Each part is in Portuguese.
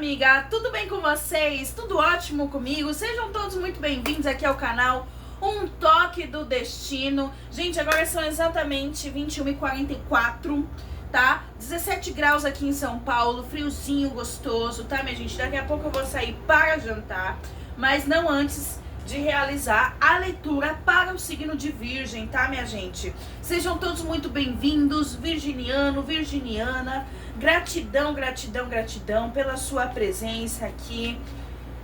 amiga, tudo bem com vocês? Tudo ótimo comigo? Sejam todos muito bem-vindos aqui ao canal Um Toque do Destino. Gente, agora são exatamente 21h44, tá? 17 graus aqui em São Paulo, friozinho gostoso, tá, minha gente? Daqui a pouco eu vou sair para jantar, mas não antes de realizar a leitura para o signo de Virgem, tá, minha gente? Sejam todos muito bem-vindos, virginiano, virginiana. Gratidão, gratidão, gratidão pela sua presença aqui.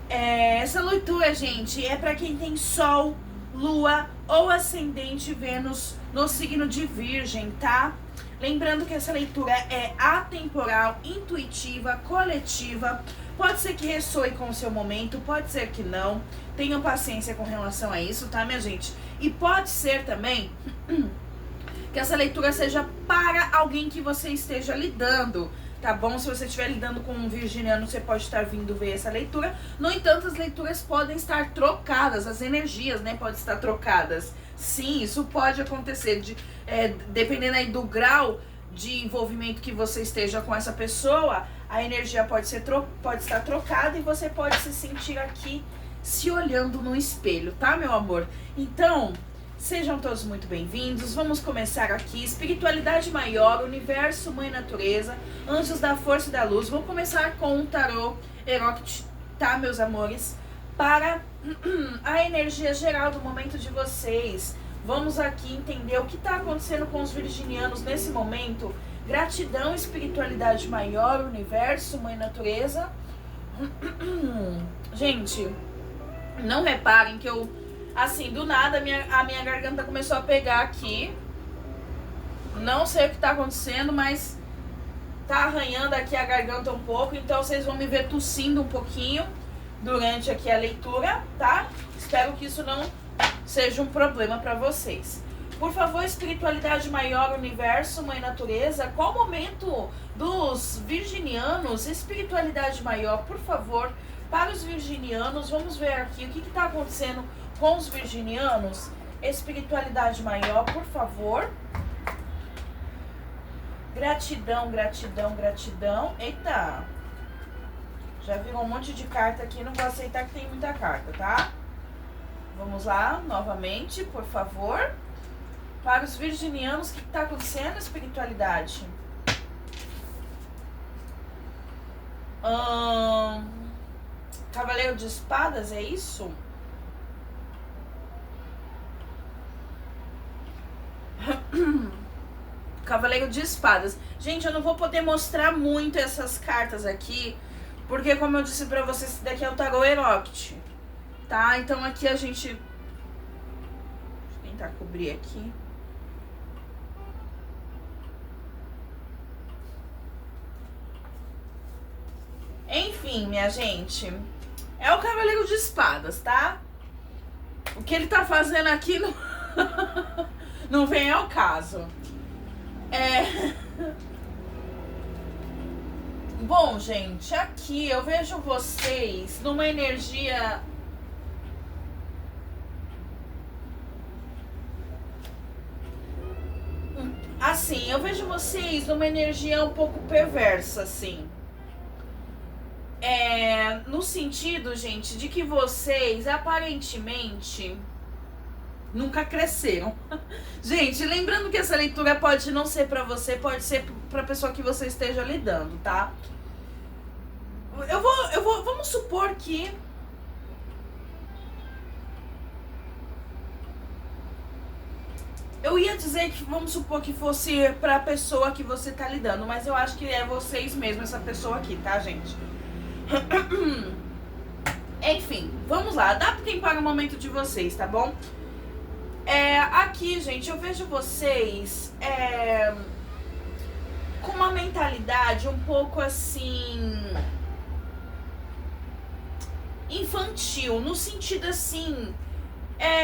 Essa leitura, gente, é para quem tem Sol, Lua ou Ascendente Vênus no signo de Virgem, tá? Lembrando que essa leitura é atemporal, intuitiva, coletiva. Pode ser que ressoe com o seu momento, pode ser que não. Tenham paciência com relação a isso, tá, minha gente? E pode ser também que essa leitura seja para alguém que você esteja lidando, tá bom? Se você estiver lidando com um virginiano, você pode estar vindo ver essa leitura. No entanto, as leituras podem estar trocadas, as energias, né, podem estar trocadas. Sim, isso pode acontecer, dependendo aí do grau de envolvimento que você esteja com essa pessoa, a energia pode estar trocada e você pode se sentir aqui se olhando no espelho, tá, meu amor? Então, sejam todos muito bem-vindos. Vamos começar aqui. Espiritualidade maior, universo, mãe natureza, anjos da força e da luz. Vou começar com um tarô Eroct, tá, meus amores? Para a energia geral do momento de vocês. Vamos aqui entender o que está acontecendo com os virginianos nesse momento. Gratidão, espiritualidade maior, universo, mãe natureza. Gente, não reparem que eu, assim, do nada a minha garganta começou a pegar aqui. Não sei o que tá acontecendo, mas tá arranhando aqui a garganta um pouco. Então vocês vão me ver tossindo um pouquinho durante aqui a leitura, tá? Espero que isso não seja um problema pra vocês. Por favor, espiritualidade maior, universo, mãe natureza. Qual o momento dos virginianos? Espiritualidade maior, por favor, para os virginianos. Vamos ver aqui o que está acontecendo com os virginianos. Espiritualidade maior, por favor. Gratidão, gratidão, gratidão. Eita! Já virou um monte de carta aqui, não vou aceitar que tem muita carta, tá? Vamos lá, novamente, por favor. Para os virginianos, o que está acontecendo? Espiritualidade. Cavaleiro de espadas, é isso? Cavaleiro de espadas. Gente, eu não vou poder mostrar muito essas cartas aqui, porque como eu disse pra vocês, esse daqui é o tarô Eroct, tá? Então aqui a gente... Deixa eu tentar cobrir aqui. Enfim, minha gente, é o Cavaleiro de Espadas, tá? O que ele tá fazendo aqui não, não vem ao caso. Bom, gente, aqui eu vejo vocês numa energia... Assim, eu vejo vocês numa energia um pouco perversa, assim. No sentido, gente, de que vocês aparentemente nunca cresceram. Gente, lembrando que essa leitura pode não ser pra você, pode ser pra pessoa que você esteja lidando, tá? Vamos supor que... Eu ia dizer que, vamos supor que fosse pra pessoa que você tá lidando, mas eu acho que é vocês mesmo, essa pessoa aqui, tá, gente? Enfim, vamos lá, adaptem para o momento de vocês, tá bom? Aqui, gente, eu vejo vocês com uma mentalidade um pouco assim infantil, no sentido assim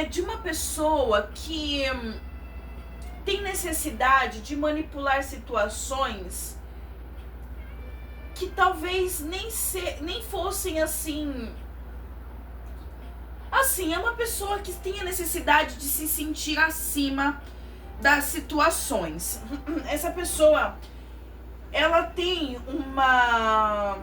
de uma pessoa que tem necessidade de manipular situações que talvez nem fossem assim. Assim, é uma pessoa que tem a necessidade de se sentir acima das situações. Essa pessoa, ela tem uma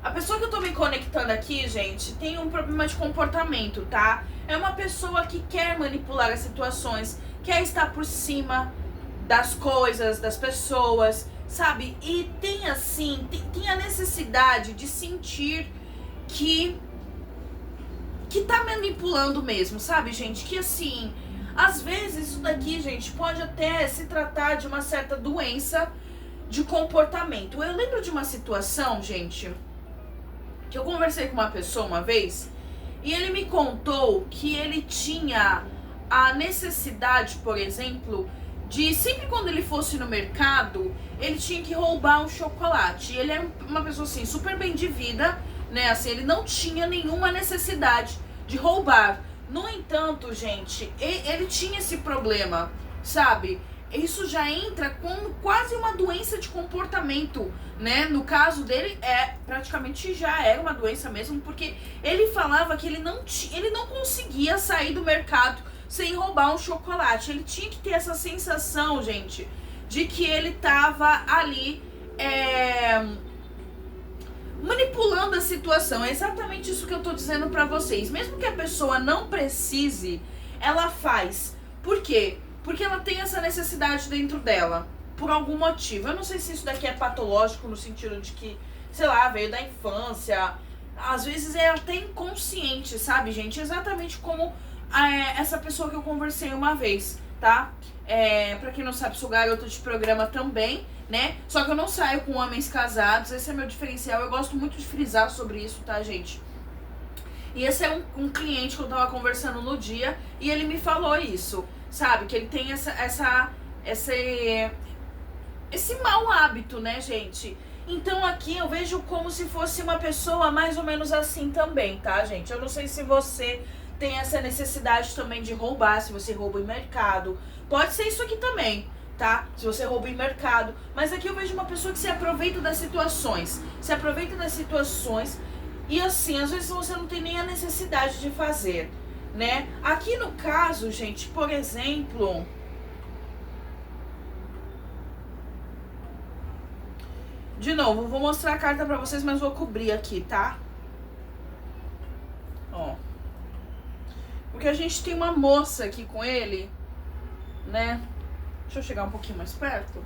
A pessoa que eu tô me conectando aqui, gente, tem um problema de comportamento, tá? É uma pessoa que quer manipular as situações, quer estar por cima das coisas, das pessoas, sabe? E tem assim, tem a necessidade de sentir que tá manipulando mesmo, sabe, gente? Que assim, às vezes isso daqui, gente, pode até se tratar de uma certa doença de comportamento. Eu lembro de uma situação, gente, que eu conversei com uma pessoa uma vez e ele me contou que ele tinha a necessidade, por exemplo, de sempre quando ele fosse no mercado, ele tinha que roubar um chocolate. Ele era uma pessoa assim, super bem de vida, né? Assim, ele não tinha nenhuma necessidade de roubar. No entanto, gente, ele tinha esse problema, sabe? Isso já entra como quase uma doença de comportamento, né? No caso dele, praticamente já era uma doença mesmo, porque ele falava que ele não conseguia sair do mercado sem roubar um chocolate. Ele tinha que ter essa sensação, gente, de que ele tava ali manipulando a situação. É exatamente isso que eu tô dizendo pra vocês. Mesmo que a pessoa não precise, ela faz. Por quê? Porque ela tem essa necessidade dentro dela, por algum motivo. Eu não sei se isso daqui é patológico no sentido de que, sei lá, veio da infância. Às vezes é até inconsciente, sabe, gente? Exatamente como essa pessoa que eu conversei uma vez, tá? Pra quem não sabe, sou garota de programa também, né? Só que eu não saio com homens casados, esse é meu diferencial. Eu gosto muito de frisar sobre isso, tá, gente? E esse é um cliente que eu tava conversando no dia e ele me falou isso, sabe? Que ele tem esse mau hábito, né, gente? Então aqui eu vejo como se fosse uma pessoa mais ou menos assim também, tá, gente? Eu não sei se você tem essa necessidade também de roubar, se você rouba em mercado. Pode ser isso aqui também, tá? Se você rouba em mercado. Mas aqui eu vejo uma pessoa que se aproveita das situações. Se aproveita das situações e assim, às vezes você não tem nem a necessidade de fazer, né? Aqui no caso, gente, por exemplo, de novo, vou mostrar a carta pra vocês, mas vou cobrir aqui, tá? Ó. Porque a gente tem uma moça aqui com ele, né? Deixa eu chegar um pouquinho mais perto.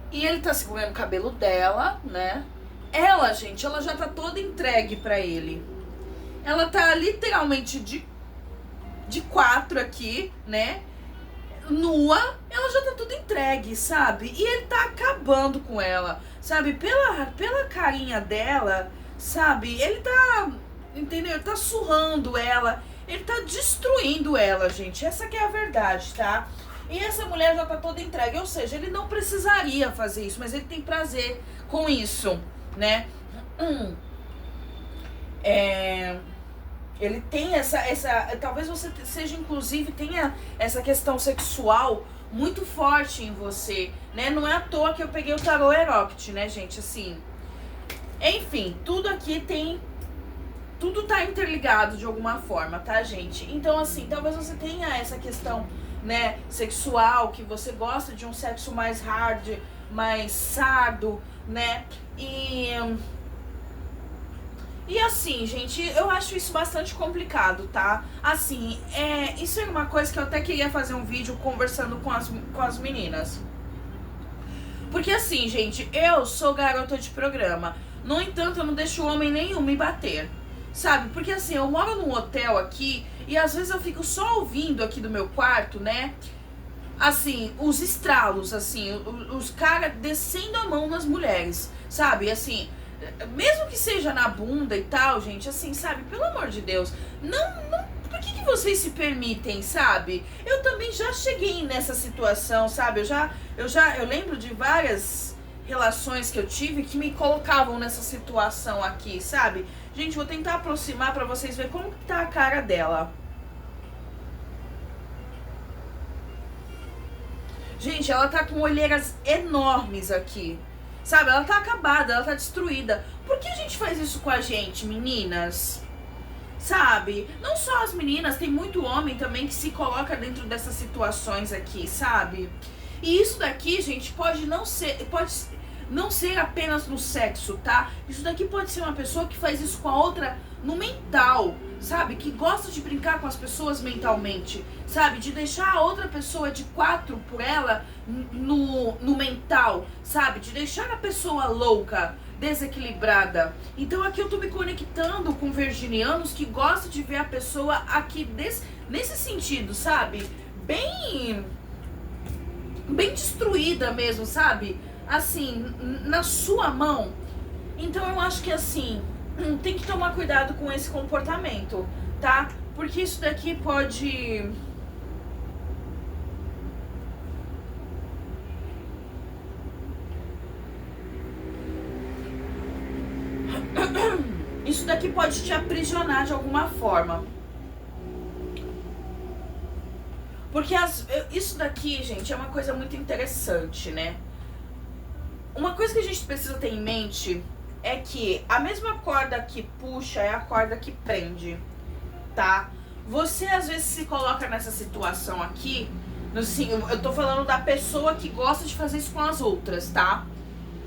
E ele tá segurando o cabelo dela, né? Ela, gente, ela já tá toda entregue pra ele. Ela tá literalmente de quatro aqui, né? Nua, ela já tá tudo entregue, sabe? E ele tá acabando com ela, sabe? Pela carinha dela, sabe? Ele tá, entendeu? Ele tá surrando ela, ele tá destruindo ela, gente. Essa que é a verdade, tá? E essa mulher já tá toda entregue, ou seja, ele não precisaria fazer isso, mas ele tem prazer com isso, né? Ele tem essa talvez você seja, inclusive, tenha essa questão sexual muito forte em você, né? Não é à toa que eu peguei o tarô Eropt, né, gente? Assim, enfim, tudo aqui tudo tá interligado de alguma forma, tá, gente? Então, assim, talvez você tenha essa questão, né, sexual, que você gosta de um sexo mais hard, mais sardo, né? E assim, gente, eu acho isso bastante complicado, tá? Assim, isso é uma coisa que eu até queria fazer um vídeo conversando com as meninas. Porque assim, gente, eu sou garota de programa. No entanto, eu não deixo homem nenhum me bater, sabe? Porque assim, eu moro num hotel aqui e às vezes eu fico só ouvindo aqui do meu quarto, né? Assim, os estralos, assim, os caras descendo a mão nas mulheres, sabe? Assim, mesmo que seja na bunda e tal, gente, assim, sabe? Pelo amor de Deus, não, por que vocês se permitem, sabe? Eu também já cheguei nessa situação, sabe? Eu lembro de várias relações que eu tive que me colocavam nessa situação aqui, sabe? Gente, vou tentar aproximar pra vocês verem como que tá a cara dela. Gente, ela tá com olheiras enormes aqui, sabe? Ela tá acabada, ela tá destruída. Por que a gente faz isso com a gente, meninas? Sabe? Não só as meninas, tem muito homem também que se coloca dentro dessas situações aqui, sabe? E isso daqui, gente, pode não ser... não ser apenas no sexo, tá? Isso daqui pode ser uma pessoa que faz isso com a outra no mental, sabe? Que gosta de brincar com as pessoas mentalmente, sabe? De deixar a outra pessoa de 4 por ela no mental, sabe? De deixar a pessoa louca, desequilibrada. Então aqui eu tô me conectando com virginianos que gostam de ver a pessoa aqui nesse sentido, sabe? Bem destruída mesmo, sabe? Assim, na sua mão. Então eu acho que assim, tem que tomar cuidado com esse comportamento, tá? Porque isso daqui pode... Isso daqui pode te aprisionar de alguma forma. Porque isso daqui, gente, é uma coisa muito interessante, né? Uma coisa que a gente precisa ter em mente é que a mesma corda que puxa é a corda que prende, tá? Você às vezes se coloca nessa situação aqui, assim, eu tô falando da pessoa que gosta de fazer isso com as outras, tá?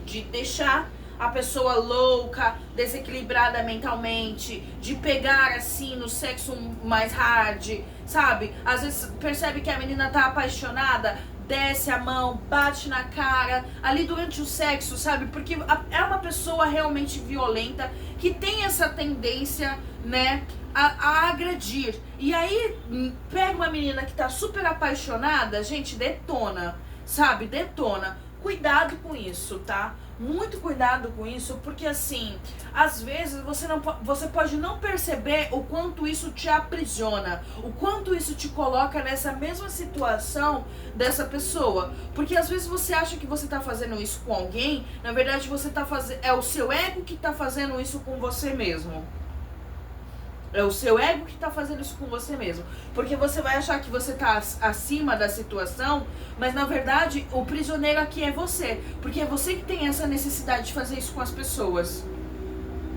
De deixar a pessoa louca, desequilibrada mentalmente, de pegar assim no sexo mais hard, sabe? Às vezes percebe que a menina tá apaixonada, desce a mão, bate na cara, ali durante o sexo, sabe? Porque é uma pessoa realmente violenta, que tem essa tendência, né, a agredir. E aí, pega uma menina que tá super apaixonada, gente, detona, sabe? Detona. Cuidado com isso, tá? Muito cuidado com isso, porque assim, às vezes você pode não perceber o quanto isso te aprisiona, o quanto isso te coloca nessa mesma situação dessa pessoa. Porque às vezes você acha que você tá fazendo isso com alguém, na verdade você tá fazendo, é o seu ego que tá fazendo isso com você mesmo. É o seu ego que tá fazendo isso com você mesmo. Porque você vai achar que você tá acima da situação, mas na verdade o prisioneiro aqui é você. Porque é você que tem essa necessidade de fazer isso com as pessoas.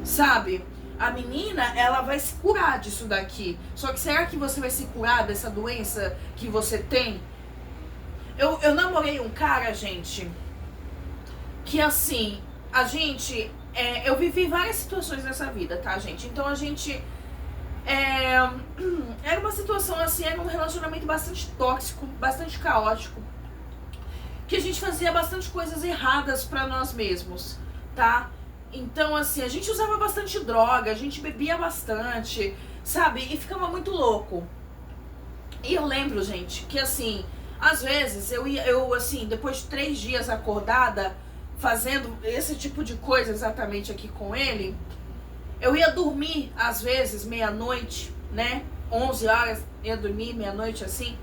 Sabe? A menina, ela vai se curar disso daqui. Só que será que você vai se curar dessa doença que você tem? Eu namorei um cara, gente, que assim, a gente... eu vivi várias situações nessa vida, tá, gente? Então a gente... era uma situação assim, era um relacionamento bastante tóxico, bastante caótico, que a gente fazia bastante coisas erradas pra nós mesmos, tá? Então assim, a gente usava bastante droga, a gente bebia bastante, sabe? E ficava muito louco. E eu lembro, gente, que assim, às vezes eu assim, depois de 3 dias acordada, fazendo esse tipo de coisa exatamente aqui com ele, eu ia dormir, às vezes, meia-noite, né? 11 horas, ia dormir, meia-noite, assim.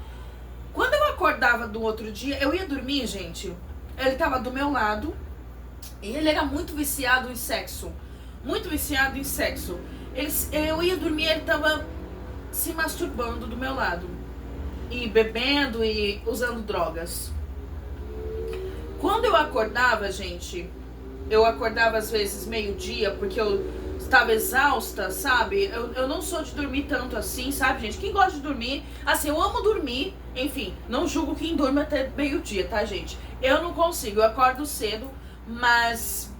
Quando eu acordava do outro dia, eu ia dormir, gente. Ele tava do meu lado. E ele era muito viciado em sexo. Muito viciado em sexo. Eu ia dormir, ele tava se masturbando do meu lado. E bebendo e usando drogas. Quando eu acordava, gente... Eu acordava, às vezes, meio-dia, porque eu... estava exausta, sabe? Eu não sou de dormir tanto assim, sabe, gente? Quem gosta de dormir, assim, eu amo dormir, enfim, não julgo quem dorme até meio-dia, tá, gente? Eu não consigo, eu acordo cedo, mas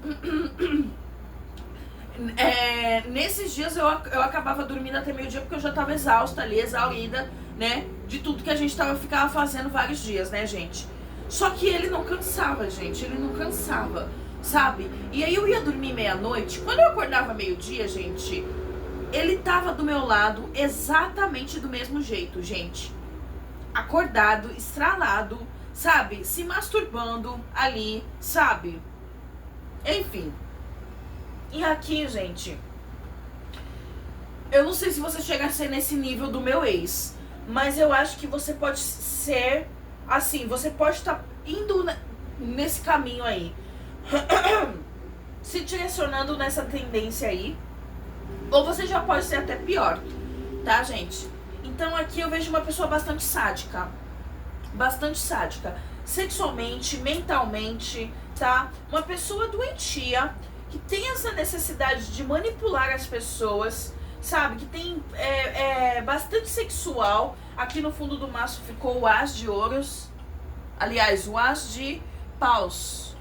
nesses dias eu acabava dormindo até meio-dia porque eu já tava exausta ali, exaurida, né? De tudo que a gente ficava fazendo vários dias, né, gente? Só que ele não cansava, gente, ele não cansava. Sabe? E aí eu ia dormir meia-noite. Quando eu acordava meio-dia, gente, ele tava do meu lado exatamente do mesmo jeito, gente. Acordado, estralado, sabe? Se masturbando ali, sabe? Enfim. E aqui, gente, eu não sei se você chega a ser nesse nível do meu ex, mas eu acho que você pode ser, assim, você pode estar indo nesse caminho aí. Se direcionando nessa tendência aí, ou você já pode ser até pior, tá, gente? Então aqui eu vejo uma pessoa bastante sádica, sexualmente, mentalmente, tá? Uma pessoa doentia, que tem essa necessidade de manipular as pessoas, sabe? Que tem bastante sexual. Aqui no fundo do maço ficou o as de ouros, aliás, o as de paus.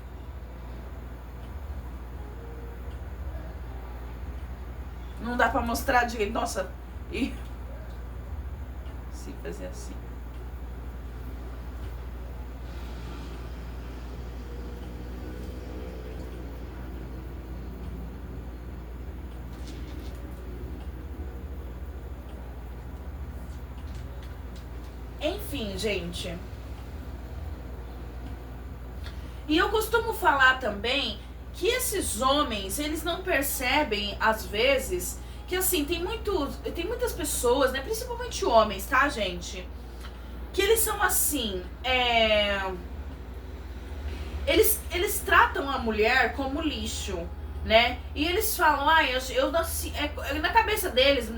Não dá pra mostrar direito. Nossa, e se fazer assim. Enfim, gente. E eu costumo falar também que esses homens, eles não percebem, às vezes, que assim, tem muitas pessoas, né, principalmente homens, tá, gente? Que eles são assim, eles tratam a mulher como lixo, né? E eles falam, eu nasci, na cabeça deles,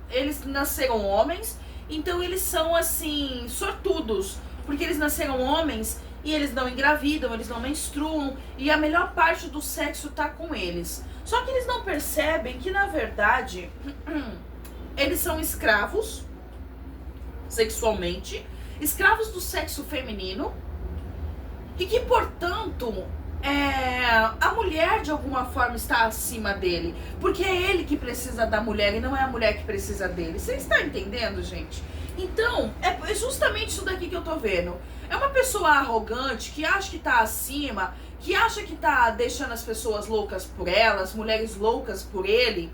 eles nasceram homens, então eles são assim, sortudos, porque eles nasceram homens e eles não engravidam, eles não menstruam, e a melhor parte do sexo tá com eles. Só que eles não percebem que, na verdade, eles são escravos, sexualmente, escravos do sexo feminino, e que, portanto, a mulher, de alguma forma, está acima dele. Porque é ele que precisa da mulher e não é a mulher que precisa dele. Você está entendendo, gente? Então, é justamente isso daqui que eu tô vendo. É uma pessoa arrogante que acha que tá acima, que acha que tá deixando as pessoas loucas por ela, as mulheres loucas por ele,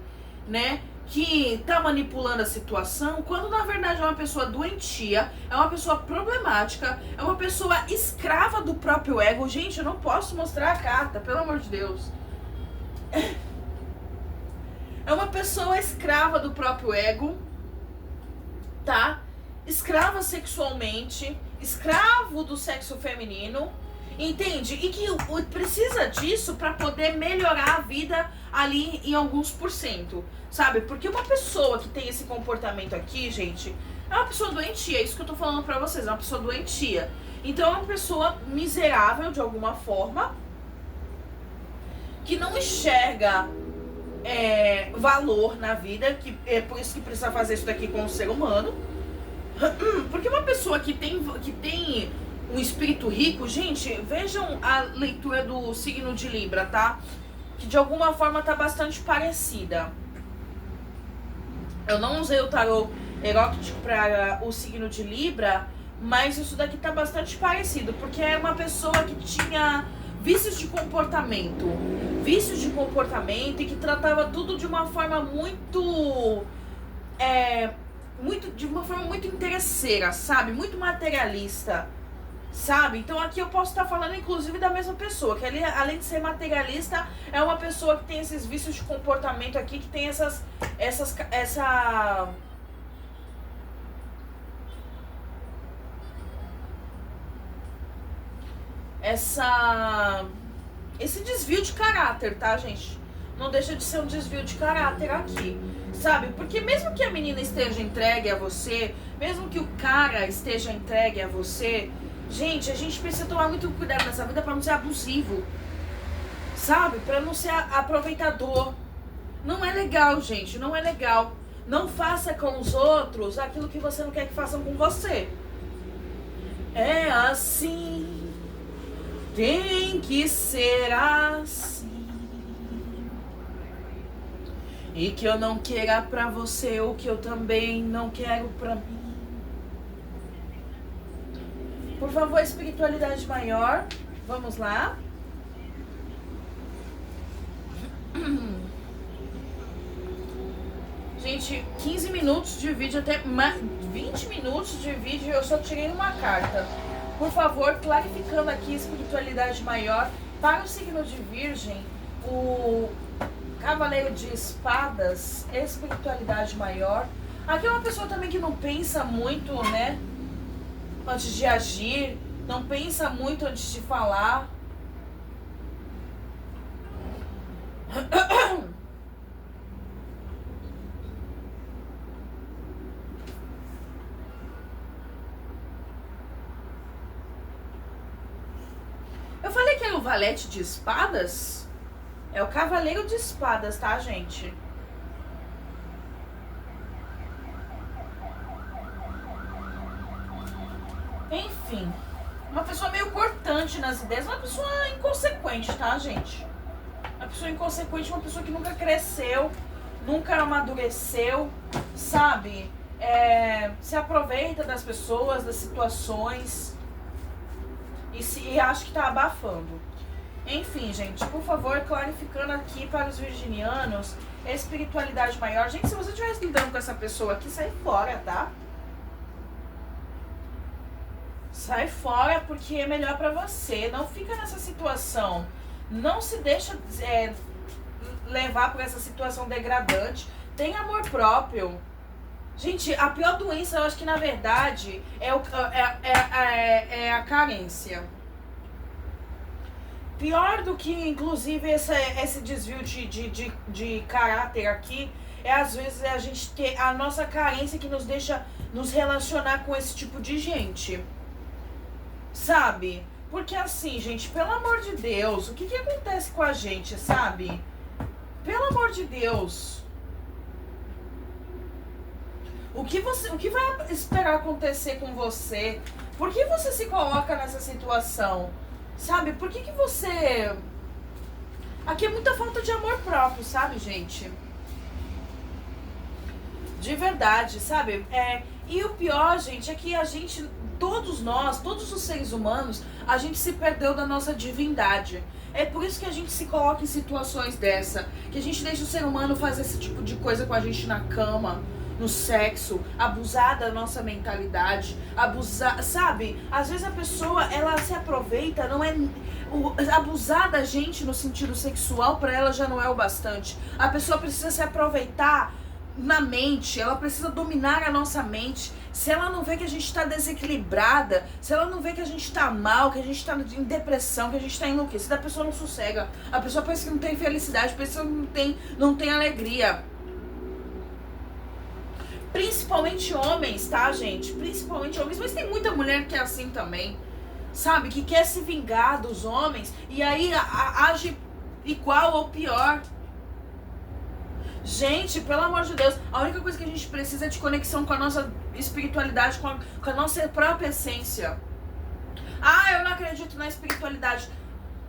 né? Que tá manipulando a situação, quando na verdade é uma pessoa doentia, é uma pessoa problemática, é uma pessoa escrava do próprio ego. Gente, eu não posso mostrar a carta, pelo amor de Deus. É uma pessoa escrava do próprio ego, tá? Escrava sexualmente, escravo do sexo feminino, entende? E que precisa disso para poder melhorar a vida ali em alguns %, sabe? Porque uma pessoa que tem esse comportamento aqui, gente, é uma pessoa doentia, é isso que eu tô falando pra vocês, é uma pessoa doentia. Então é uma pessoa miserável de alguma forma, que não enxerga valor na vida, que é por isso que precisa fazer isso daqui com o ser humano. Porque uma pessoa que tem um espírito rico, gente, vejam a leitura do signo de Libra, tá? Que de alguma forma tá bastante parecida. Eu não usei o tarô erótico para o signo de Libra, mas isso daqui tá bastante parecido, porque é uma pessoa que tinha vícios de comportamento e que tratava tudo de uma forma de uma forma muito interesseira, sabe? Muito materialista, sabe? Então aqui eu posso estar falando inclusive da mesma pessoa, que além de ser materialista, é uma pessoa que tem esses vícios de comportamento aqui, que tem esse desvio de caráter, tá, gente? Não deixa de ser um desvio de caráter aqui, sabe? Porque mesmo que a menina esteja entregue a você, mesmo que o cara esteja entregue a você, gente, a gente precisa tomar muito cuidado nessa vida pra não ser abusivo, sabe? Pra não ser aproveitador. Não é legal, gente, não é legal. Não faça com os outros aquilo que você não quer que façam com você. É assim, tem que ser assim. E que eu não queira pra você o que eu também não quero pra mim. Por favor, espiritualidade maior. Vamos lá. Gente, 15 minutos de vídeo, até 20 minutos de vídeo, eu só tirei uma carta. Por favor, clarificando aqui espiritualidade maior para o signo de Virgem, o Cavaleiro de Espadas, espiritualidade maior. Aqui é uma pessoa também que não pensa muito, né, antes de agir, não pensa muito antes de falar. Eu falei que era o Valete de Espadas? É o Cavaleiro de Espadas, tá, gente? Enfim, uma pessoa meio cortante nas ideias, uma pessoa inconsequente, tá, gente? Uma pessoa inconsequente, uma pessoa que nunca cresceu, nunca amadureceu, sabe? Se aproveita das pessoas, das situações e acha que tá abafando. Enfim, gente, por favor, clarificando aqui para os virginianos, espiritualidade maior. Gente, se você estiver lidando com essa pessoa aqui, sai fora, tá? Sai fora, porque é melhor pra você. Não fica nessa situação. Não se deixa levar por essa situação degradante. Tem amor próprio. Gente, a pior doença, eu acho que na verdade é a carência. Pior do que, inclusive, esse desvio de caráter aqui, é às vezes a gente ter a nossa carência que nos deixa nos relacionar com esse tipo de gente. Sabe? Porque assim, gente, pelo amor de Deus, o que acontece com a gente, sabe? Pelo amor de Deus. O que vai esperar acontecer com você? Por que você se coloca nessa situação? Sabe? Por que você... Aqui é muita falta de amor próprio, sabe, gente? De verdade, sabe? E o pior, gente, é que a gente... Todos nós, todos os seres humanos, a gente se perdeu da nossa divindade. É por isso que a gente se coloca em situações dessa. Que a gente deixa o ser humano fazer esse tipo de coisa com a gente na cama, no sexo, abusar da nossa mentalidade, abusar, sabe? Às vezes a pessoa, ela se aproveita, não é... abusar da gente no sentido sexual, pra ela já não é o bastante. A pessoa precisa se aproveitar na mente, ela precisa dominar a nossa mente. Se ela não vê que a gente está desequilibrada, se ela não vê que a gente está mal, que a gente está em depressão, que a gente está enlouquecida, a pessoa não sossega. A pessoa pensa que não tem felicidade, pensa que não tem alegria. Principalmente homens, tá, gente? Principalmente homens, mas tem muita mulher que é assim também, sabe? Que quer se vingar dos homens e aí age igual ou pior. Gente, pelo amor de Deus, a única coisa que a gente precisa é de conexão com a nossa espiritualidade, com a nossa própria essência. Ah, eu não acredito na espiritualidade.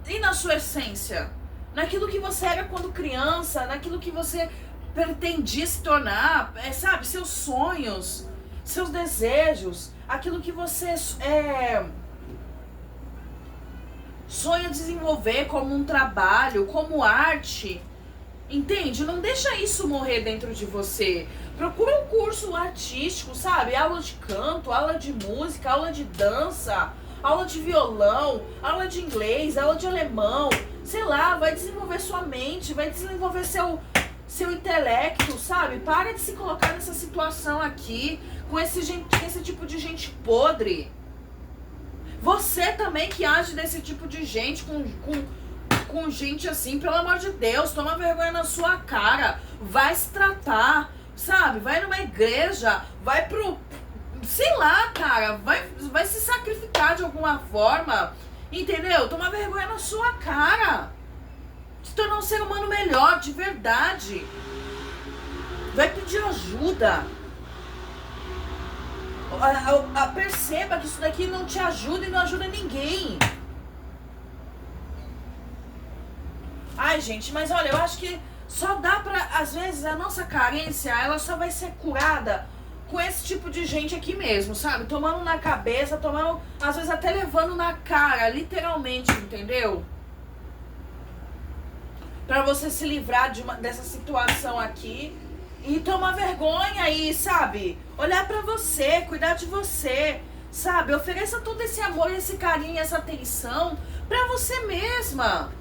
E na sua essência? Naquilo que você era quando criança, naquilo que você pretendia se tornar, sabe? Seus sonhos, seus desejos, aquilo que você sonha desenvolver como um trabalho, como arte. Entende? Não deixa isso morrer dentro de você. Procura um curso artístico, sabe? Aula de canto, aula de música, aula de dança, aula de violão, aula de inglês, aula de alemão. Sei lá, vai desenvolver sua mente, vai desenvolver seu intelecto, sabe? Para de se colocar nessa situação aqui com esse tipo de gente podre. Você também que age desse tipo de gente, com gente assim, pelo amor de Deus, toma vergonha na sua cara, vai se tratar, sabe? Vai numa igreja, vai pro... sei lá, cara, vai se sacrificar de alguma forma, entendeu? Toma vergonha na sua cara. Se tornar um ser humano melhor, de verdade. Vai pedir ajuda. Perceba que isso daqui não te ajuda e não ajuda ninguém. Ai, gente, mas olha, eu acho que só dá pra... Às vezes a nossa carência, ela só vai ser curada com esse tipo de gente aqui mesmo, sabe? Tomando na cabeça, tomando... Às vezes até levando na cara, literalmente, entendeu? Pra você se livrar dessa situação aqui e tomar vergonha aí, sabe? Olhar pra você, cuidar de você, sabe? Ofereça todo esse amor, esse carinho, essa atenção pra você mesma.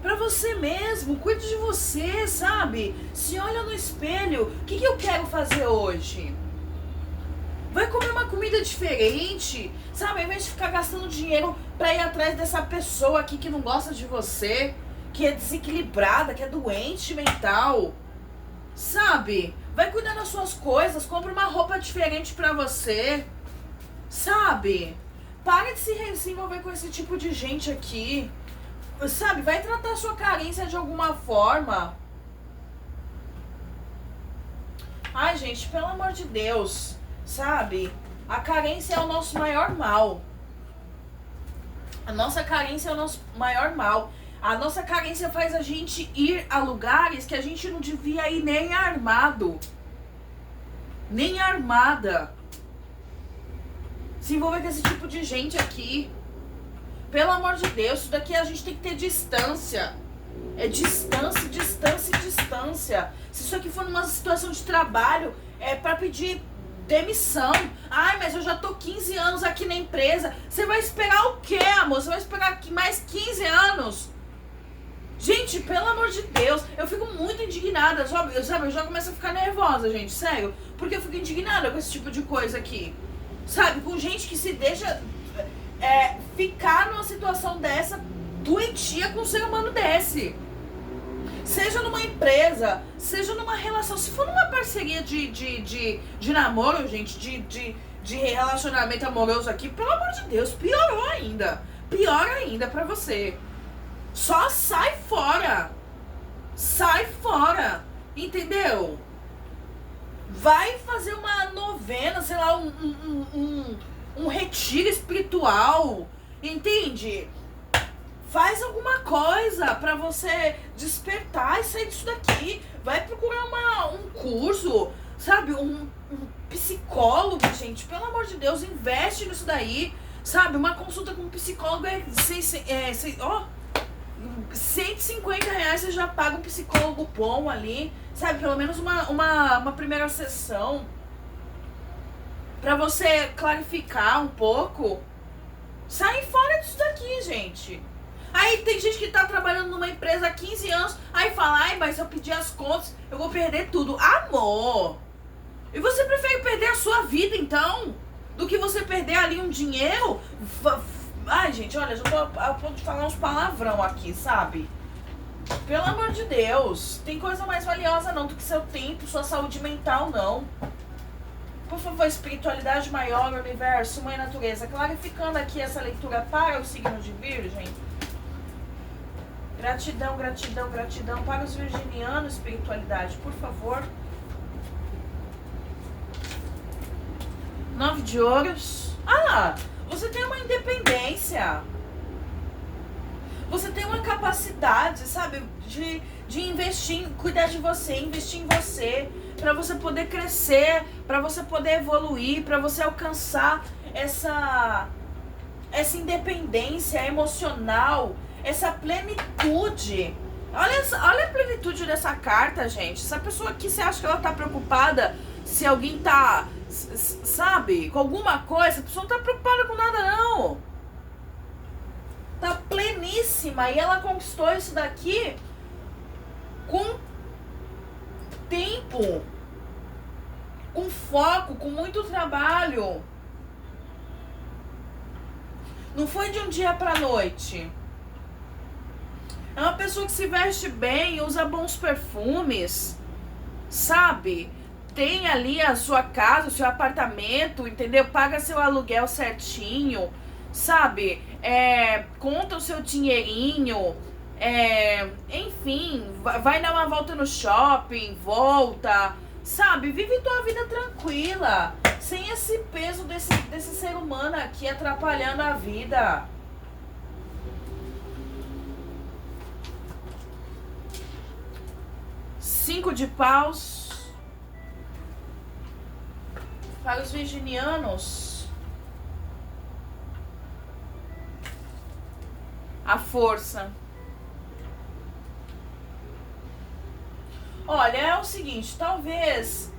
Pra você mesmo, cuide de você, sabe? Se olha no espelho, o que eu quero fazer hoje? Vai comer uma comida diferente, sabe? Ao invés de ficar gastando dinheiro pra ir atrás dessa pessoa aqui que não gosta de você, que é desequilibrada, que é doente mental, sabe? Vai cuidar das suas coisas, compra uma roupa diferente pra você, sabe? Pare de se envolver com esse tipo de gente aqui. Sabe, vai tratar sua carência de alguma forma. Ai, gente, pelo amor de Deus, sabe? A carência é o nosso maior mal. A nossa carência é o nosso maior mal. A nossa carência faz a gente ir a lugares que a gente não devia ir nem armado. Nem armada. Se envolver com esse tipo de gente aqui. Pelo amor de Deus, isso daqui a gente tem que ter distância. É distância, distância, distância. Se isso aqui for numa situação de trabalho, é pra pedir demissão. Ai, mas eu já tô 15 anos aqui na empresa. Você vai esperar o quê, amor? Você vai esperar mais 15 anos? Gente, pelo amor de Deus, eu fico muito indignada, sabe? Eu já começo a ficar nervosa, gente, sério. Porque eu fico indignada com esse tipo de coisa aqui. Sabe? Com gente que se deixa ficar numa situação dessa, doentia com um ser humano desse. Seja numa empresa, seja numa relação. Se for numa parceria de namoro, gente, de relacionamento amoroso aqui, pelo amor de Deus, piorou ainda. Pior ainda pra você. Só sai fora. Sai fora. Entendeu? Vai fazer uma novena, sei lá, um retiro espiritual. Entende? Faz alguma coisa pra você despertar e sair disso daqui. Vai procurar um curso, sabe? Um psicólogo, gente. Pelo amor de Deus, investe nisso daí. Sabe? Uma consulta com um psicólogo é 150 reais, você já paga um psicólogo bom ali, sabe? Pelo menos uma primeira sessão pra você clarificar um pouco. Sai fora disso daqui, gente. Aí tem gente que tá trabalhando numa empresa há 15 anos, aí fala, ai, mas se eu pedir as contas, eu vou perder tudo. Amor! E você prefere perder a sua vida, então? Do que você perder ali um dinheiro? Ai, gente, olha, já tô a ponto de falar uns palavrão aqui, sabe? Pelo amor de Deus, tem coisa mais valiosa não do que seu tempo, sua saúde mental, não. Por favor, espiritualidade maior, universo, mãe natureza. Clarificando aqui essa leitura para o signo de Virgem. Gratidão, gratidão, gratidão. Para os virginianos, espiritualidade, por favor. 9 de ouros. Ah, você tem uma independência. Você tem uma capacidade, sabe, de investir, cuidar de você, investir em você, para você poder crescer, para você poder evoluir, para você alcançar essa independência emocional, essa plenitude. Olha a plenitude dessa carta, gente. Essa pessoa aqui, você acha que ela tá preocupada se alguém tá, sabe, com alguma coisa? A pessoa não tá preocupada com nada, não. Tá pleníssima. E ela conquistou isso daqui com tempo, com foco, com muito trabalho. Não foi de um dia pra noite. É uma pessoa que se veste bem, usa bons perfumes, sabe? Tem ali a sua casa, o seu apartamento, entendeu? Paga seu aluguel certinho, sabe? Conta o seu dinheirinho, enfim, vai dar uma volta no shopping, volta, sabe? Vive tua vida tranquila, sem esse peso desse ser humano aqui atrapalhando a vida. Cinco de paus. Para os virginianos, a força. Olha, é o seguinte, talvez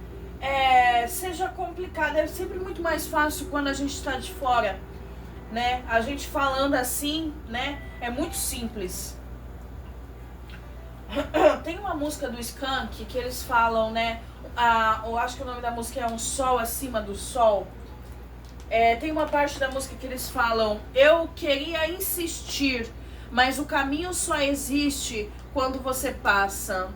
seja complicado, é sempre muito mais fácil quando a gente está de fora, né? A gente falando assim, né? É muito simples. Tem uma música do Skank que eles falam, né? Eu acho que o nome da música é Um Sol Acima do Sol. Tem uma parte da música que eles falam: eu queria insistir, mas o caminho só existe quando você passa.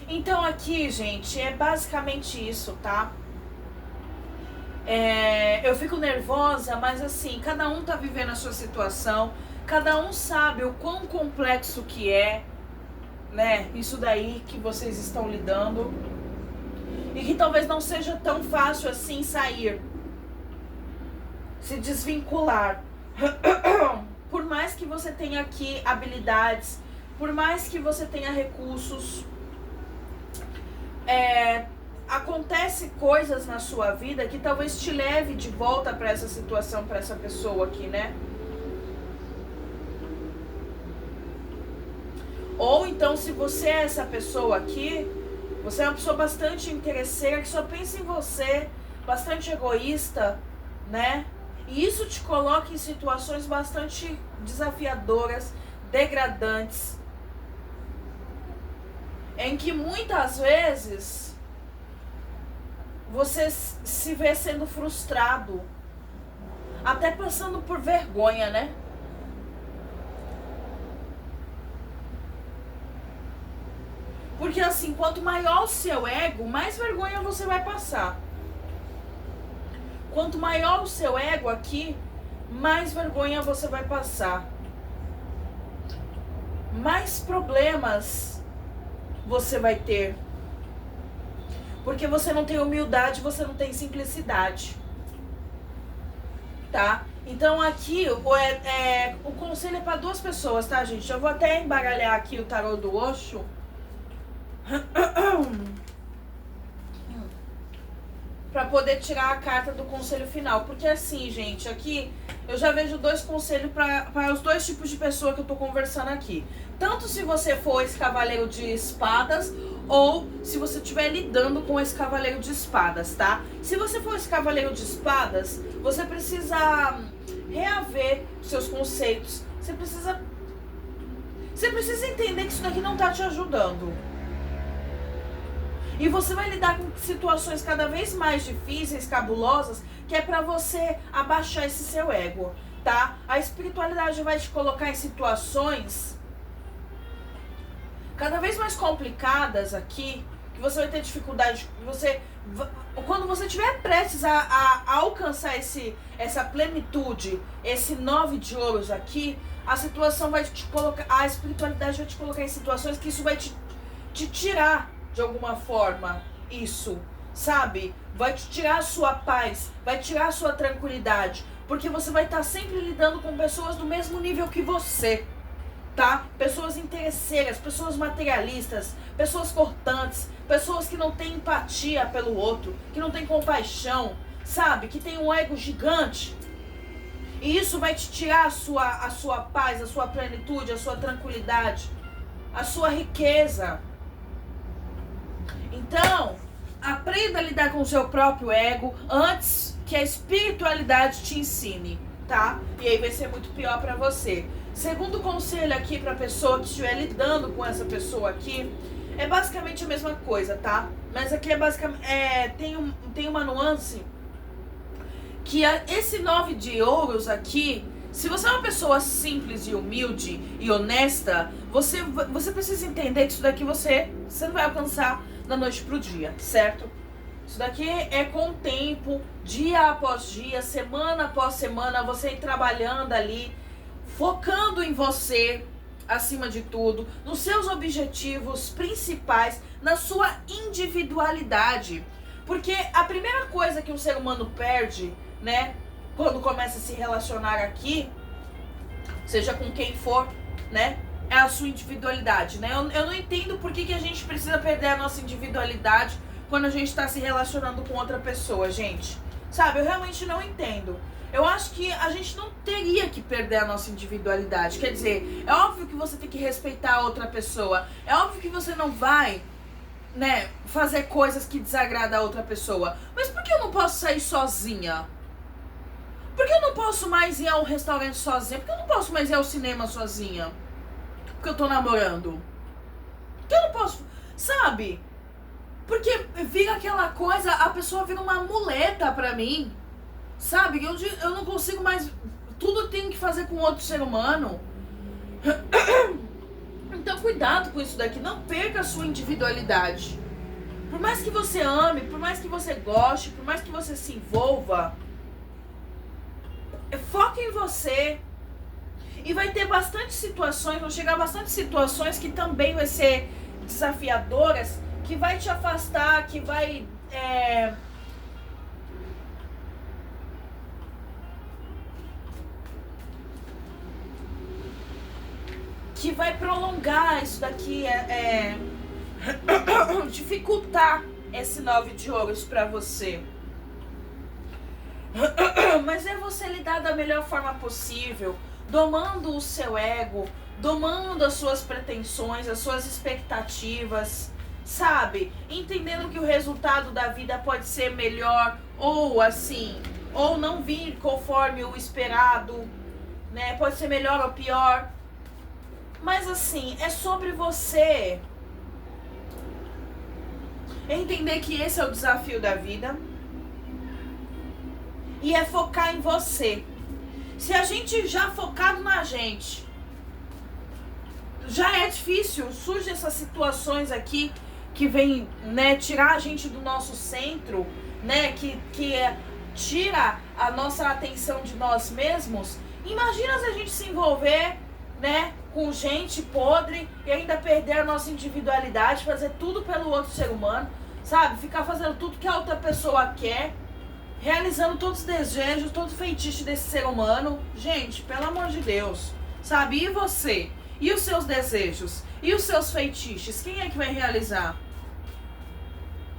Então aqui, gente, é basicamente isso, tá? Eu fico nervosa, mas assim, cada um tá vivendo a sua situação, cada um sabe o quão complexo que é, né? Isso daí que vocês estão lidando. E que talvez não seja tão fácil assim sair, se desvincular. Por mais que você tenha aqui habilidades, por mais que você tenha recursos, acontece coisas na sua vida que talvez te leve de volta para essa situação, para essa pessoa aqui, né? Ou então, se você é essa pessoa aqui, você é uma pessoa bastante interesseira, que só pensa em você, bastante egoísta, né? E isso te coloca em situações bastante desafiadoras, degradantes, em que muitas vezes você se vê sendo frustrado, até passando por vergonha, né? Porque assim, quanto maior o seu ego, mais vergonha você vai passar. Quanto maior o seu ego aqui, mais vergonha você vai passar. Mais problemas você vai ter. Porque você não tem humildade, você não tem simplicidade. Tá? Então aqui, o conselho é para duas pessoas, tá, gente? Eu vou até embaralhar aqui o tarô do Osho. Pra poder tirar a carta do conselho final. Porque assim, gente, aqui eu já vejo dois conselhos para os dois tipos de pessoa que eu tô conversando aqui. Tanto se você for esse cavaleiro de espadas, ou se você estiver lidando com esse cavaleiro de espadas, tá? Se você for esse cavaleiro de espadas, você precisa reaver seus conceitos. Você precisa entender que isso daqui não tá te ajudando. E você vai lidar com situações cada vez mais difíceis, cabulosas, que é pra você abaixar esse seu ego, tá? A espiritualidade vai te colocar em situações cada vez mais complicadas aqui, que você vai ter dificuldade, quando você estiver prestes a alcançar essa plenitude, esse 9 de ouros aqui, a situação vai te colocar, a espiritualidade vai te colocar em situações que isso vai te tirar de alguma forma, isso, sabe? Vai te tirar a sua paz, vai tirar a sua tranquilidade, porque você vai estar sempre lidando com pessoas do mesmo nível que você, tá? Pessoas interesseiras, pessoas materialistas, pessoas cortantes, pessoas que não têm empatia pelo outro, que não têm compaixão, sabe? Que tem um ego gigante. E isso vai te tirar a sua paz, a sua plenitude, a sua tranquilidade, a sua riqueza. Então, aprenda a lidar com o seu próprio ego antes que a espiritualidade te ensine, tá? E aí vai ser muito pior pra você. Segundo conselho aqui pra pessoa que estiver lidando com essa pessoa aqui, é basicamente a mesma coisa, tá? Mas aqui é basicamente, tem uma nuance que esse 9 de ouros aqui, se você é uma pessoa simples e humilde e honesta, você precisa entender que isso daqui você não vai alcançar da noite pro dia, certo? Isso daqui é com o tempo, dia após dia, semana após semana, você ir trabalhando ali, focando em você, acima de tudo, nos seus objetivos principais, na sua individualidade. Porque a primeira coisa que um ser humano perde, né, quando começa a se relacionar aqui, seja com quem for, né, é a sua individualidade, né? Eu não entendo por que a gente precisa perder a nossa individualidade quando a gente está se relacionando com outra pessoa, gente. Sabe, eu realmente não entendo. Eu acho que a gente não teria que perder a nossa individualidade. Quer dizer, é óbvio que você tem que respeitar a outra pessoa. É óbvio que você não vai, né, fazer coisas que desagradam a outra pessoa. Mas por que eu não posso sair sozinha? Por que eu não posso mais ir ao restaurante sozinha? Por que eu não posso mais ir ao cinema sozinha? Porque eu tô namorando. Porque eu não posso, sabe? Porque vira aquela coisa, a pessoa vira uma muleta pra mim, sabe? Eu não consigo mais, tudo eu tenho que fazer com outro ser humano. Então cuidado com isso daqui, não perca a sua individualidade. Por mais que você ame, por mais que você goste, por mais que você se envolva, foque em você. E vai ter bastante situações, vão chegar bastante situações que também vai ser desafiadoras, que vai te afastar, que vai que vai prolongar isso daqui, dificultar esse 9 de ouros pra você. Mas é você lidar da melhor forma possível, domando o seu ego, domando as suas pretensões, as suas expectativas, sabe? Entendendo que o resultado da vida pode ser melhor ou assim, ou não vir conforme o esperado, né? Pode ser melhor ou pior. Mas assim, é sobre você entender que esse é o desafio da vida. E é focar em você. Se a gente já focado na gente, já é difícil, surgem essas situações aqui que vem, né, tirar a gente do nosso centro, né, que tira a nossa atenção de nós mesmos. Imagina se a gente se envolver, né, com gente podre e ainda perder a nossa individualidade, fazer tudo pelo outro ser humano, sabe? Ficar fazendo tudo que a outra pessoa quer, realizando todos os desejos, todo feitiço desse ser humano. Gente, pelo amor de Deus, sabe? E você? E os seus desejos? E os seus feitiços? Quem é que vai realizar?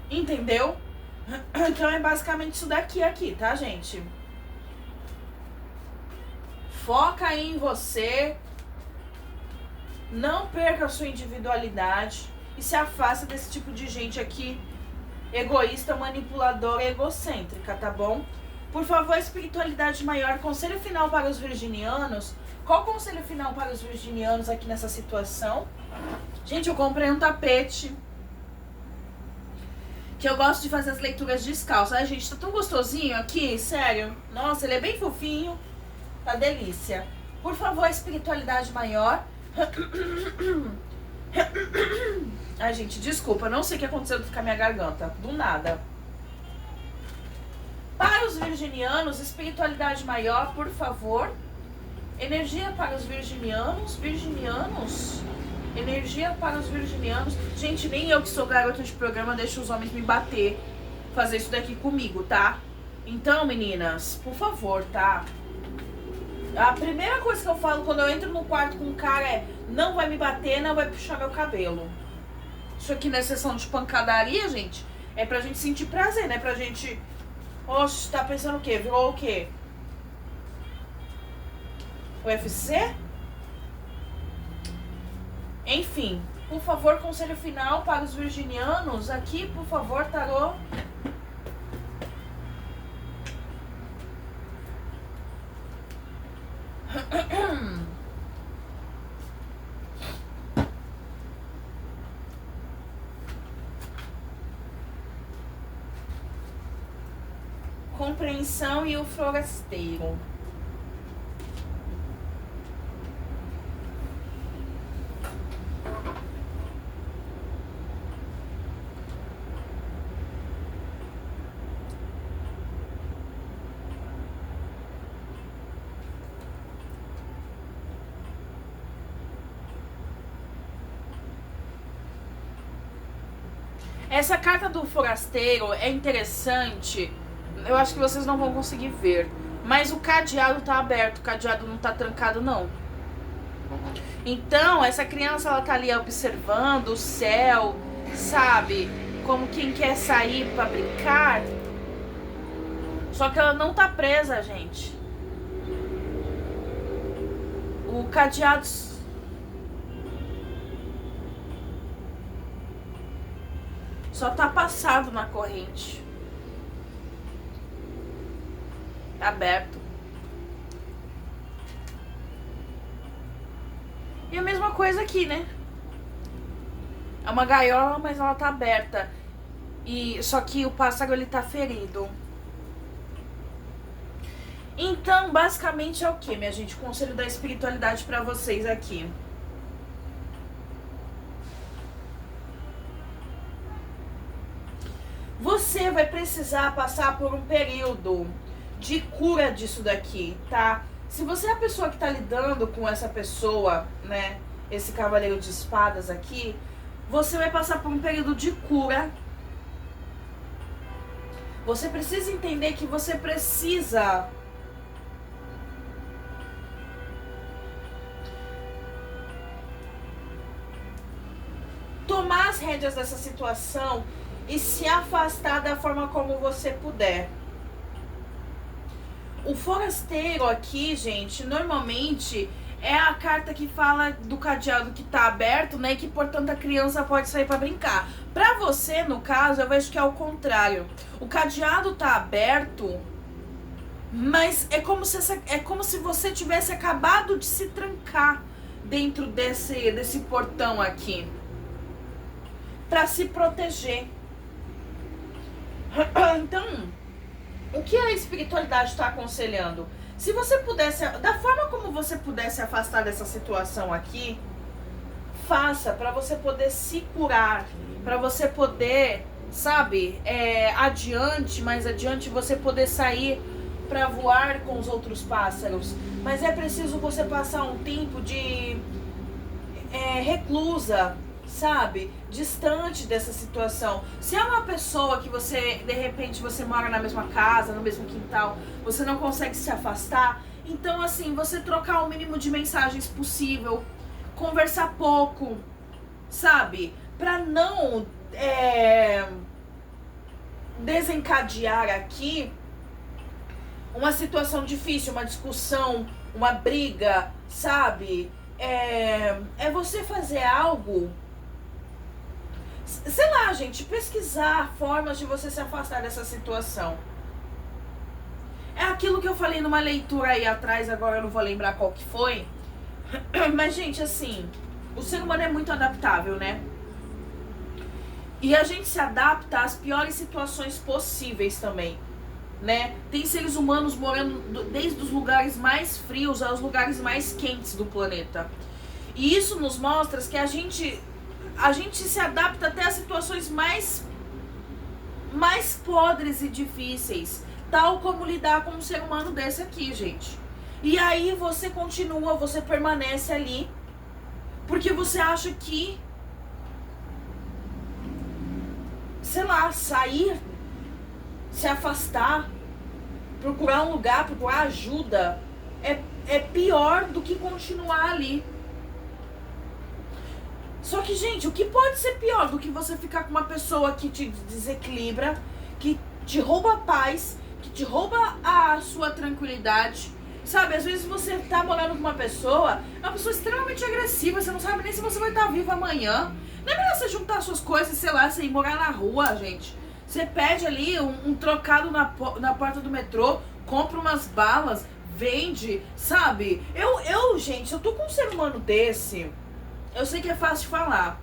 Entendeu? Então é basicamente isso daqui aqui, tá, gente? Foca aí em você. Não perca a sua individualidade. E se afasta desse tipo de gente aqui, egoísta, manipuladora e egocêntrica, tá bom? Por favor, espiritualidade maior, conselho final para os virginianos. Qual o conselho final para os virginianos aqui nessa situação? Gente, eu comprei um tapete que eu gosto de fazer as leituras descalço. Ai, gente, tá tão gostosinho aqui, sério. Nossa, ele é bem fofinho. Tá delícia. Por favor, espiritualidade maior. Ai, gente, desculpa, não sei o que aconteceu com a minha garganta. Do nada. Para os virginianos, espiritualidade maior, por favor. Energia para os virginianos. Energia para os virginianos. Gente, nem eu que sou garota de programa deixo os homens me bater, fazer isso daqui comigo, tá? Então, meninas, por favor, tá? A primeira coisa que eu falo quando eu entro no quarto com um cara é: não vai me bater, não vai puxar meu cabelo. Isso aqui não é sessão de pancadaria, gente. É pra gente sentir prazer, né? Pra gente... Oxe, tá pensando o quê? Virou o quê? UFC? Enfim, por favor, conselho final para os virginianos. Aqui, por favor, tarô. Compreensão e o forasteiro. Essa carta do forasteiro é interessante. Eu acho que vocês não vão conseguir ver, mas o cadeado tá aberto, o cadeado não tá trancado, não. Então, essa criança, ela tá ali observando o céu, sabe? Como quem quer sair pra brincar. Só que ela não tá presa, gente. O cadeado... só tá passado na corrente. Tá aberto. E a mesma coisa aqui, né? É uma gaiola, mas ela tá aberta. E só que o pássaro, ele tá ferido. Então, basicamente é o que, minha gente? Conselho da espiritualidade pra vocês aqui. Você vai precisar passar por um período de cura disso daqui, tá? Se você é a pessoa que tá lidando com essa pessoa, né, esse cavaleiro de espadas aqui, você vai passar por um período de cura. Você precisa entender que você precisa tomar as rédeas dessa situação e se afastar da forma como você puder. O forasteiro aqui, gente, normalmente é a carta que fala do cadeado que tá aberto, né? Que, portanto, a criança pode sair pra brincar. Pra você, no caso, eu vejo que é o contrário. O cadeado tá aberto, mas é como se você tivesse acabado de se trancar dentro desse portão aqui. Pra se proteger. Então, o que a espiritualidade está aconselhando? Se você pudesse, da forma como você pudesse afastar dessa situação aqui, faça para você poder se curar, para você poder, sabe, mais adiante você poder sair para voar com os outros pássaros. Mas é preciso você passar um tempo de reclusa, sabe, distante dessa situação. Se é uma pessoa que você, de repente, você mora na mesma casa, no mesmo quintal, você não consegue se afastar, então assim, você trocar o mínimo de mensagens possível, conversar pouco, sabe, pra não desencadear aqui uma situação difícil, uma discussão, uma briga, sabe, é você fazer algo. Sei lá, gente, pesquisar formas de você se afastar dessa situação. É aquilo que eu falei numa leitura aí atrás, agora eu não vou lembrar qual que foi. Mas, gente, assim, o ser humano é muito adaptável, né? E a gente se adapta às piores situações possíveis também, né? Tem seres humanos morando desde os lugares mais frios aos lugares mais quentes do planeta. E isso nos mostra que a gente se adapta até a situações mais podres e difíceis, tal como lidar com um ser humano desse aqui, gente. E aí você continua, você permanece ali, porque você acha que, sei lá, sair, se afastar, procurar um lugar, procurar ajuda, é pior do que continuar ali. Só que, gente, o que pode ser pior do que você ficar com uma pessoa que te desequilibra, que te rouba a paz, que te rouba a sua tranquilidade? Sabe, às vezes você tá morando com uma pessoa extremamente agressiva, você não sabe nem se você vai estar vivo amanhã. Não é melhor você juntar suas coisas, sei lá, você ir morar na rua, gente. Você pede ali um trocado na porta do metrô, compra umas balas, vende, sabe? Gente, eu tô com um ser humano desse. Eu sei que é fácil de falar,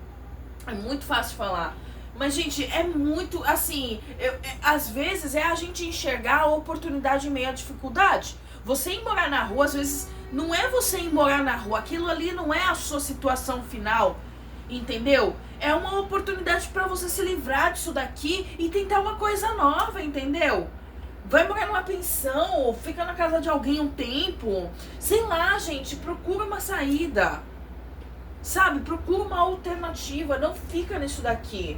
é muito fácil de falar, mas, gente, é muito, assim, às vezes é a gente enxergar a oportunidade em meio à dificuldade. Você ir morar na rua, às vezes, não é você ir morar na rua, aquilo ali não é a sua situação final, entendeu? É uma oportunidade pra você se livrar disso daqui e tentar uma coisa nova, entendeu? Vai morar numa pensão, ou fica na casa de alguém um tempo, sei lá, gente, procura uma saída. Sabe, procura uma alternativa, não fica nisso daqui.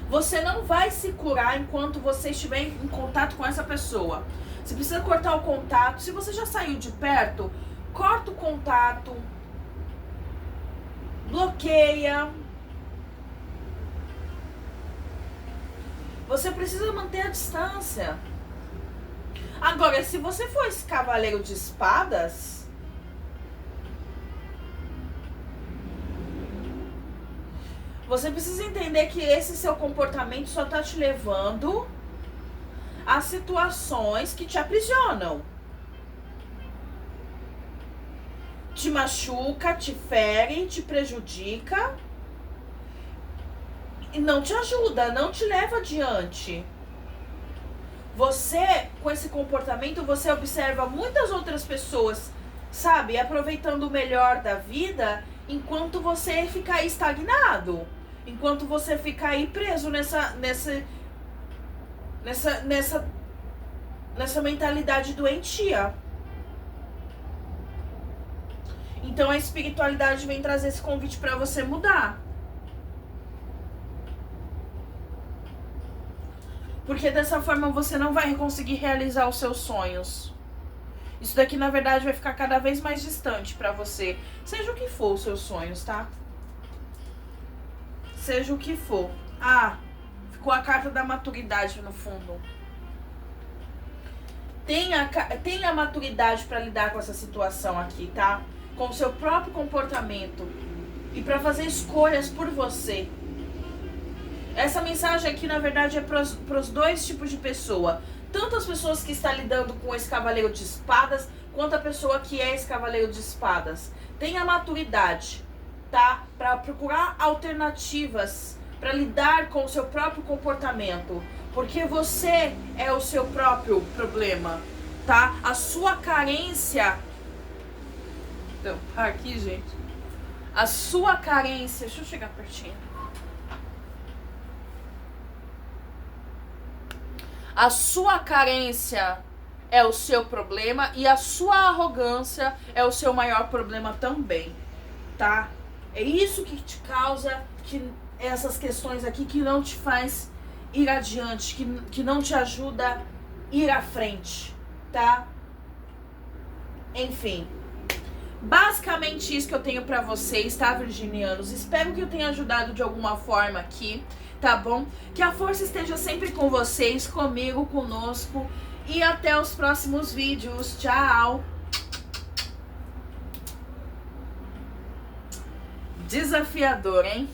Você não vai se curar enquanto você estiver em contato com essa pessoa. Você precisa cortar o contato. Se você já saiu de perto, corta o contato, bloqueia. Você precisa manter a distância. Agora, se você for esse cavaleiro de espadas, você precisa entender que esse seu comportamento só tá te levando a situações que te aprisionam. Te machuca, te fere, te prejudica e não te ajuda, não te leva adiante. Você, com esse comportamento, você observa muitas outras pessoas, sabe, aproveitando o melhor da vida, enquanto você fica aí estagnado, enquanto você fica aí preso nessa mentalidade doentia. Então a espiritualidade vem trazer esse convite para você mudar. Porque dessa forma você não vai conseguir realizar os seus sonhos. Isso daqui, na verdade, vai ficar cada vez mais distante pra você. Seja o que for os seus sonhos, tá? Seja o que for. Ah, ficou a carta da maturidade no fundo. Tenha maturidade pra lidar com essa situação aqui, tá? Com o seu próprio comportamento. E pra fazer escolhas por você. Essa mensagem aqui, na verdade, é pros dois tipos de pessoa. Tanto as pessoas que estão lidando com esse cavaleiro de espadas, quanto a pessoa que é esse cavaleiro de espadas. Tenha maturidade, tá? Pra procurar alternativas, pra lidar com o seu próprio comportamento. Porque você é o seu próprio problema, tá? A sua carência... Então, aqui, gente. A sua carência... Deixa eu chegar pertinho. A sua carência é o seu problema e a sua arrogância é o seu maior problema também, tá? É isso que te causa essas questões aqui que não te faz ir adiante, que não te ajuda a ir à frente, tá? Enfim, basicamente isso que eu tenho pra vocês, tá, virginianos? Espero que eu tenha ajudado de alguma forma aqui, tá bom? Que a força esteja sempre com vocês, comigo, conosco. E até os próximos vídeos. Tchau! Desafiador, hein?